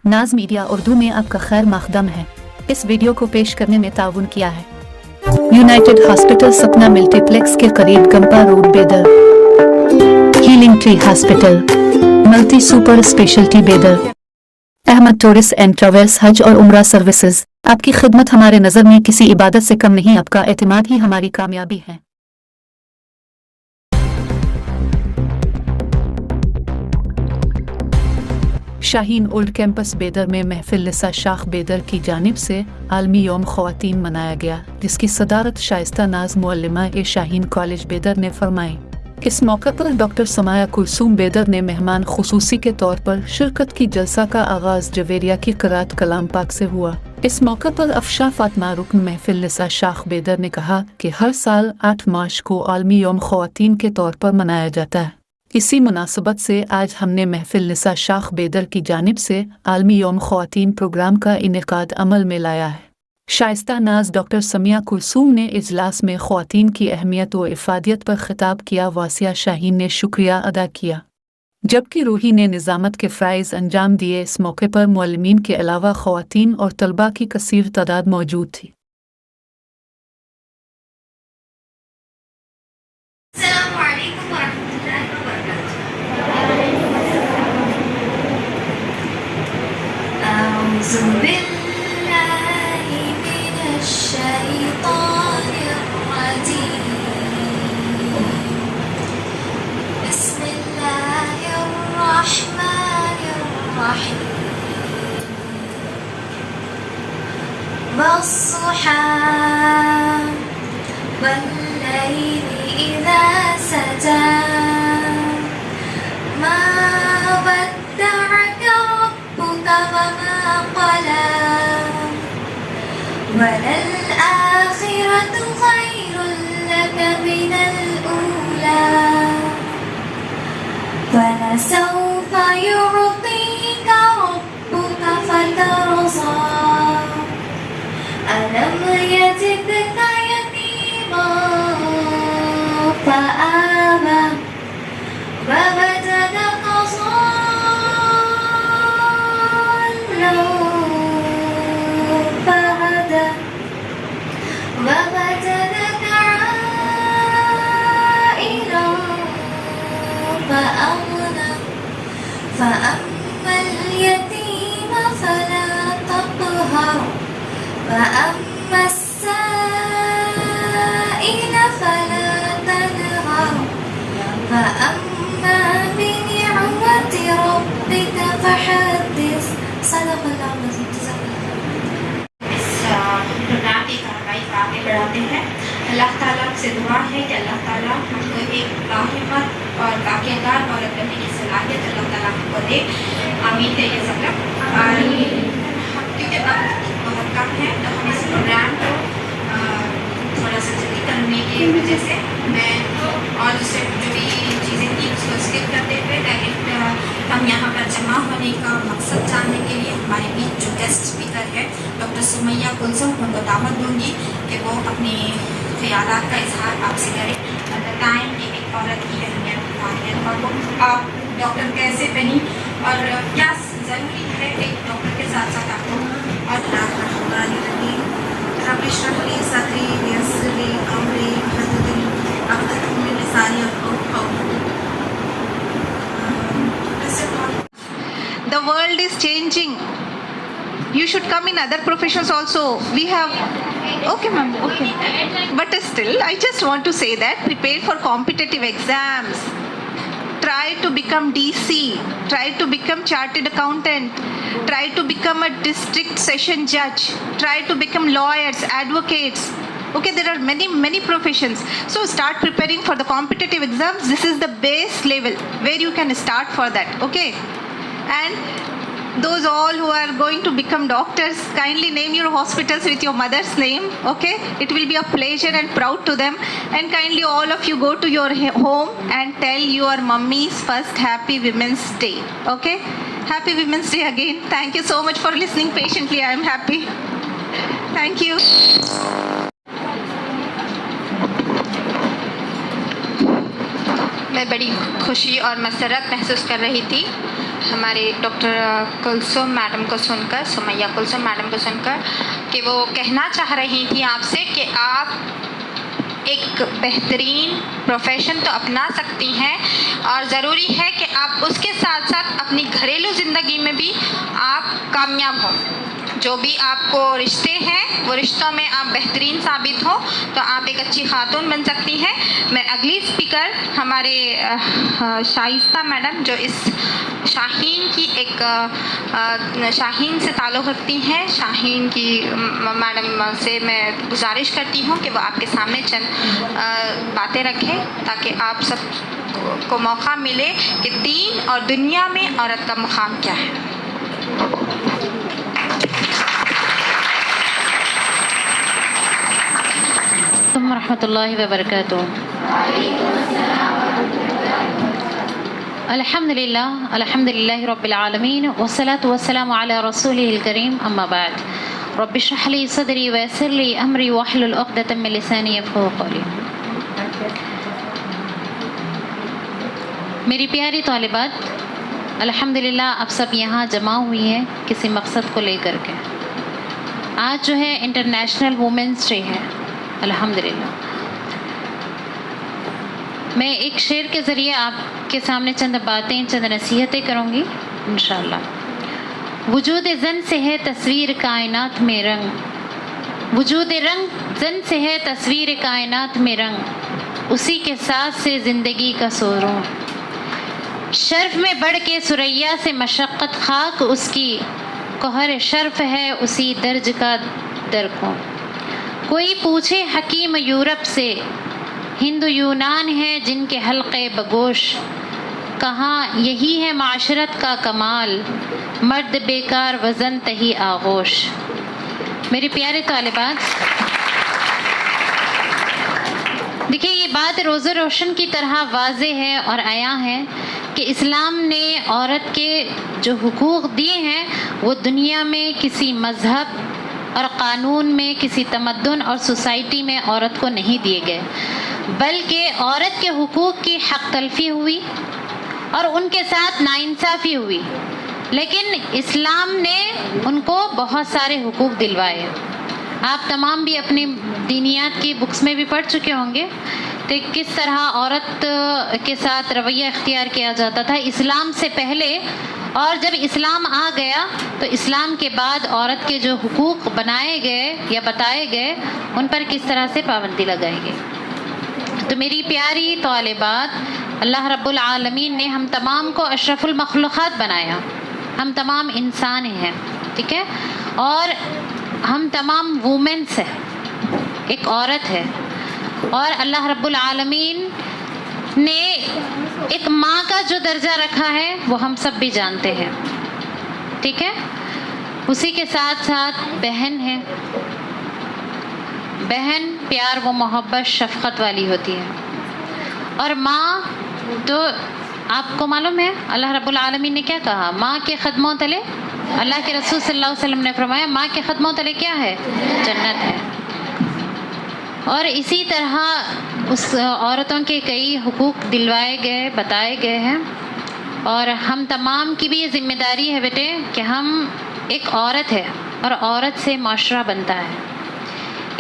नाज मीडिया उर्दू में आपका खैर मकदम है। इस वीडियो को पेश करने में ताउन किया है यूनाइटेड हॉस्पिटल सपना मल्टीप्लेक्स के करीब गंपा रोड बेदर, healing tree hospital multi super speciality बेदर, अहमद टूरिस्ट एंड ट्रैवल्स हज और उम्रा सर्विसेज। आपकी खिदमत हमारे नज़र में किसी इबादत से कम नहीं, आपका एतमाद ही हमारी कामयाबी है। शाहीन ओल्ड कैंपस बेदर में महफिल लिसा शाख बेदर की जानिब से आलमी यौम ख़वातीन मनाया गया, जिसकी सदारत शाइस्ता नाज मुअल्लिमा ए शाहीन कॉलेज बेदर ने फरमाई। इस मौके पर डॉक्टर समाया कुलसूम बेदर ने मेहमान खुसूसी के तौर पर शिरकत की। जलसा का आगाज़ जवेरिया की क़िरात कलाम पाक से हुआ। इस मौके पर अफशा फातिमा रुकन महफिल लिसा शाख बेदर ने कहा कि हर साल 8 मार्च को आलमी यौम ख़वातीन के तौर पर मनाया जाता है। इसी मुनासबत से आज हमने महफिल निसा शाख बेदर की जानिब से आलमी यौम ख़वातीन प्रोग्राम का इनेकाद अमल में लाया है। शाइस्ता नाज डॉक्टर समिया कुलसूम ने इजलास में ख़वातीन की अहमियत व इफ़ादियत पर ख़िताब किया। वासिया शाहीन ने शुक्रिया अदा किया, जबकि रूही ने निज़ामत के फ़राइज़ अंजाम दिए। इस मौके पर मुअल्लिमीन के अलावा ख़वातीन और तलबा की कसीर तादाद मौजूद थी। والضحى والليل إذا سجى ما ودعك ربك وما قلى وللآخرة خير لك من الأولى ولسوف يعطيك ربك فترضى ألم يجدك يتيما فآوى ووجدك ضالا فهدى ووجدك عائلا فأغنى فأما اليتيم فلا تقهر وأما السائل فلا تنهر فأما بنعمة ربك فحدث صدق الله العظيم جزاك الله इस प्रोग्राम की कार्रवाई को आगे बढ़ाते हैं। अल्लाह ताला से दुआ है कि अल्लाह ताला हमको एक बाहिम्मत और बाक़ियादार औरत बनने की सलाहियत अल्लाह ताला हमको दे। आमीन कहिए सब लोग। और क्योंकि वक्त बहुत कम है तो हम इस प्रोग्राम को थोड़ा सा जल्दी करने की वजह से मैं और दूसरे जो भी चीज़ें थी उसको स्किप करते हुए डायरेक्ट हम यहाँ पर जमा होने का मकसद जानने के लिए हमारे बीच जो गेस्ट स्पीकर है डॉक्टर सुमैया कुलसूम, उनको दावत दूँगी कि वो अपने ख्यालात का इजहार आपसे करें और बताएँ कि एक औरत की अहमियत और वो आप डॉक्टर कैसे बनी और क्या ज़रूरी है एक डॉक्टर के साथ साथ आपको। और The world is changing. You should come in other professions also. We have okay ma'am, okay, but still I just want to say that prepare for competitive exams. Try to become DC, try to become chartered accountant, try to become a district session judge, try to become lawyers, advocates. Okay, there are many professions. So start preparing for the competitive exams. This is the base level where you can start for that. Okay, and those all who are going to become doctors, kindly name your hospitals with your mother's name. Okay, it will be a pleasure and proud to them. And kindly all of you go to your home and tell your mummies first happy Women's Day. Okay, happy Women's Day again. Thank you so much for listening patiently. I am happy. Thank you. मैं बड़ी खुशी और मसरत महसूस कर रही थी हमारे doctor Kulsum madam को सुनकर, सुमैया कुलसुम मैडम को सुनकर, कि वो कहना चाह रही थी आपसे कि आप एक बेहतरीन प्रोफेशन तो अपना सकती हैं और ज़रूरी है कि आप उसके साथ साथ अपनी घरेलू ज़िंदगी में भी आप कामयाब हों। जो भी आपको रिश्ते हैं वो रिश्तों में आप बेहतरीन साबित हो तो आप एक अच्छी खातून बन सकती हैं। मैं अगली स्पीकर हमारे शाइस्ता मैडम, जो इस शाहीन की एक शाहीन से ताल्लुक़ रखती हैं, शाहीन की मैडम से मैं गुजारिश करती हूँ कि वो आपके सामने चंद बातें रखें ताकि आप सब को मौका मिले कि दीन और दुनिया में औरत का मुकाम क्या है। रहमतुल्लाहि व बरकातुहू। अल्हम्दुलिल्लाहि रब्बिल आलमीन वस्सलातु वस्सलामु अला रसूलिहिल करीम, अम्मा बाद। रब्बि इश्रह ली सदरी व यस्सिर ली अमरी वहलुल उक़दतम मिन लिसानी यफ़क़हू क़ौली। मेरी प्यारी तालिबात, अल्हम्दुलिल्लाह आप सब यहाँ जमा हुई हैं किसी मकसद को लेकर के। आज जो है इंटरनेशनल वुमेंस डे है, अल्हम्दुलिल्लाह। मैं एक शेर के ज़रिए आपके सामने चंद बातें, चंद नसीहतें करूँगी इंशाअल्लाह। वजूद ज़न से है तस्वीर कायनात में रंग, वजूद रंग ज़न से है तस्वीर कायनात में रंग, उसी के साथ से ज़िंदगी का सोरूं। शर्फ में बढ़ के सुरैया से मशक्क़त खाक उसकी, कहर शर्फ है उसी दर्ज का दरकों। कोई पूछे हकीम यूरोप से, हिंदू यूनान है जिनके हल्क़े बगोश, कहाँ यही है माशरत का कमाल, मर्द बेकार वज़न तही आगोश। मेरे प्यारे तालिबात, देखिए ये बात रोज़ रोशन की तरह वाज़े है और आया है कि इस्लाम ने औरत के जो हुकूक़ दिए हैं वो दुनिया में किसी मज़हब और क़ानून में, किसी तमद्दुन और सोसाइटी में औरत को नहीं दिए गए, बल्कि औरत के हुकूक़ की हक़ तलफ़ी हुई और उनके साथ नाइंसाफ़ी हुई। लेकिन इस्लाम ने उनको बहुत सारे हुकूक़ दिलवाए। आप तमाम भी अपनी दीनियात की बुक्स में भी पढ़ चुके होंगे तो किस तरह औरत के साथ रवैया इख्तियार किया जाता था इस्लाम से पहले, और जब इस्लाम आ गया तो इस्लाम के बाद औरत के जो हुकूक़ बनाए गए या बताए गए उन पर किस तरह से पाबंदी लगाई गई। तो मेरी प्यारी तालिबात, अल्लाह रब्बुल आलमीन ने हम तमाम को अशरफुल मखलूक़ात बनाया। हम तमाम इंसान हैं, ठीक है, और हम तमाम वुमेन्स हैं, एक औरत है। और अल्लाह रब्बुल आलमीन ने एक माँ का जो दर्जा रखा है वो हम सब भी जानते हैं, ठीक है। उसी के साथ साथ बहन है। बहन प्यार व मोहब्बत शफ़क़त वाली होती है, और माँ तो आपको मालूम है अल्लाह रब्बुल आलमीन ने क्या कहा, माँ के क़दमों तले, अल्लाह के रसूल सल्लल्लाहु अलैहि वसल्लम ने फरमाया माँ के क़दमों तले क्या है, जन्नत है। और इसी तरह उस औरतों के कई हुकूक़ दिलवाए गए, बताए गए हैं, और हम तमाम की भी ये ज़िम्मेदारी है बेटे कि हम, एक औरत है और औरत से माशरा बनता है।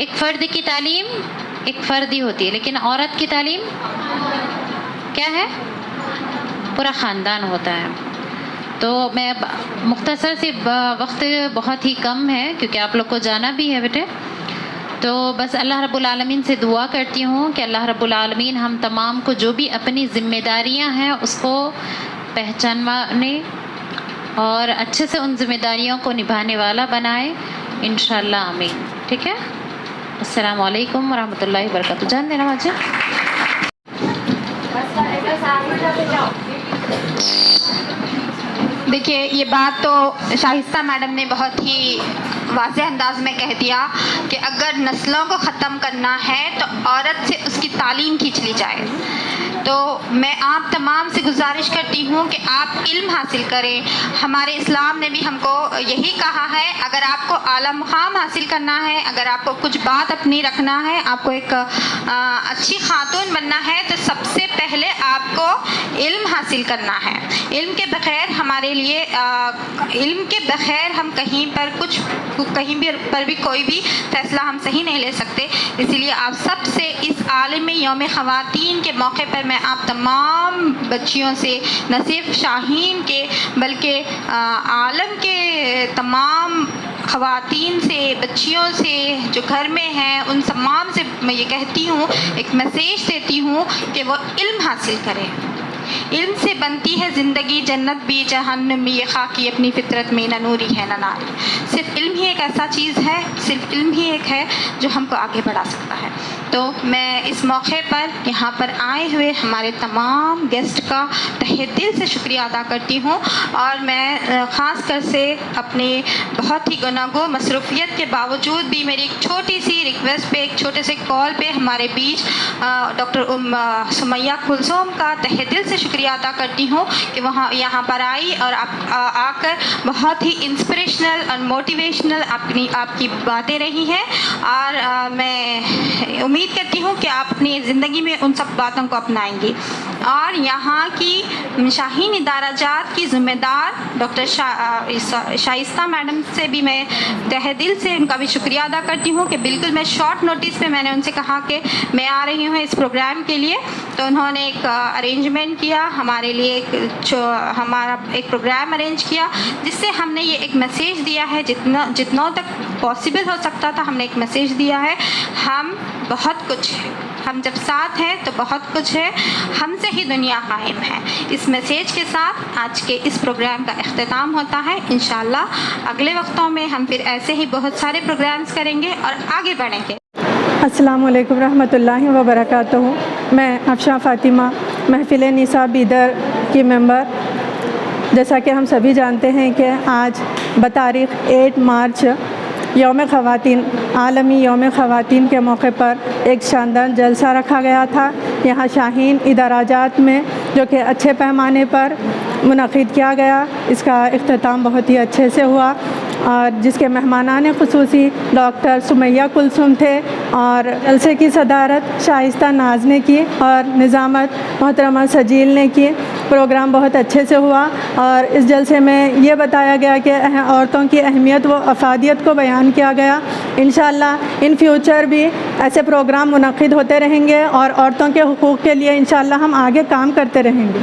एक फ़र्द की तालीम एक फ़र्द ही होती है, लेकिन औरत की तालीम क्या है, पूरा ख़ानदान होता है। तो मैं मुख्तसर से, वक्त बहुत ही कम है क्योंकि आप लोग को जाना भी है बेटे, तो बस अल्लाह रब्बुल आलमीन से दुआ करती हूँ कि अल्लाह रब्बुल आलमीन हम तमाम को जो भी अपनी ज़िम्मेदारियाँ हैं उसको पहचानवाने और अच्छे से उन ज़िम्मेदारियों को निभाने वाला बनाए, इंशाअल्लाह आमीन। ठीक है, अस्सलामु अलैकुम वरहमतुल्लाहि वबरकातुहू। जान देना मुझे। देखिए ये बात तो शाइस्ता मैडम ने बहुत ही वाज़ेह अंदाज में कह दिया कि अगर नस्लों को ख़त्म करना है तो औरत से उसकी तालीम खींच ली जाए। تو میں آپ تمام سے گزارش کرتی ہوں کہ آپ علم حاصل کریں. ہمارے اسلام نے بھی ہم کو یہی کہا ہے، اگر آپ کو اعلیٰ مقام حاصل کرنا ہے، اگر آپ کو کچھ بات اپنی رکھنا ہے، آپ کو ایک اچھی خاتون بننا ہے، تو سب سے پہلے آپ کو علم حاصل کرنا ہے. علم کے بغیر ہمارے لیے علم کے بغیر ہم کہیں پر بھی کوئی بھی فیصلہ ہم صحیح نہیں لے سکتے. اسی لیے آپ سب سے اس عالمی یوم خواتین کے موقع پر میں آپ تمام بچیوں سے، نہ صرف شاہین کے بلکہ عالم کے تمام خواتین سے، بچیوں سے جو گھر میں ہیں، ان تمام سے میں یہ کہتی ہوں، ایک میسیج دیتی ہوں کہ وہ علم حاصل کریں. علم سے بنتی ہے زندگی، جنت بھی جہنم بھی، یہ خاکی اپنی فطرت میں نہ نوری ہے نہ ناری. صرف علم ہی ایک ایسا چیز ہے، صرف علم ہی ایک ہے جو ہم کو آگے بڑھا سکتا ہے. تو میں اس موقع پر یہاں پر آئے ہوئے ہمارے تمام گیسٹ کا تہہ دل سے شکریہ ادا کرتی ہوں. اور میں خاص کر سے اپنے بہت ہی گناگو مصروفیت کے باوجود بھی میری ایک چھوٹی سی ریکویسٹ پہ، ایک چھوٹے سے کال پہ ہمارے بیچ ڈاکٹر سمیہ کلثوم کا تہہ دل سے شکریہ ادا کرتی ہوں کہ وہاں یہاں پر آئی اور آ کر بہت ہی انسپریشنل اور موٹیویشنل آپ کی باتیں رہی ہیں. اور میں امید کرتی ہوں کہ آپ اپنی زندگی میں ان سب باتوں کو اپنائیں گی. اور یہاں کی شاہین ادارہ جات کی ذمہ دار ڈاکٹر شائستہ میڈم سے بھی میں تہہ دل سے ان کا بھی شکریہ ادا کرتی ہوں کہ بالکل میں شارٹ نوٹس پہ میں نے ان سے کہا کہ میں آ رہی ہوں اس پروگرام کے لیے، تو انہوں نے ایک ارینجمنٹ کیا ہمارے لیے، ہمارا ایک پروگرام ارینج کیا جس سے ہم نے یہ ایک میسیج دیا ہے، جتنا تک پاسبل ہو سکتا تھا ہم نے ایک میسیج دیا ہے. ہم بہت کچھ ہے، ہم جب ساتھ ہیں تو بہت کچھ ہے، ہم سے ہی دنیا قائم ہے. اس میسیج کے ساتھ آج کے اس پروگرام کا اختتام ہوتا ہے. انشاءاللہ اگلے وقتوں میں ہم پھر ایسے ہی بہت سارے پروگرامز کریں گے اور آگے بڑھیں گے. السلام علیکم رحمۃ اللہ وبرکاتہ. میں افشاں فاطمہ، محفل نساء بیدر کی ممبر. جیسا کہ ہم سبھی جانتے ہیں کہ آج بتاریخ 8 مارچ یوم خواتین، عالمی یوم خواتین کے موقع پر ایک شاندار جلسہ رکھا گیا تھا یہاں شاہین ادارہ جات میں، جو کہ اچھے پیمانے پر منعقد کیا گیا. اس کا اختتام بہت ہی اچھے سے ہوا اور جس کے مہمانان خصوصی ڈاکٹر سمیہ کلثوم تھے اور جلسے کی صدارت شائستہ ناز نے کی اور نظامت محترمہ سجیل نے کی. پروگرام بہت اچھے سے ہوا اور اس جلسے میں یہ بتایا گیا کہ عورتوں کی اہمیت و افادیت کو بیان کیا گیا. انشاءاللہ ان فیوچر بھی ایسے پروگرام منعقد ہوتے رہیں گے اور عورتوں کے حقوق کے لیے انشاءاللہ ہم آگے کام کرتے رہیں گے.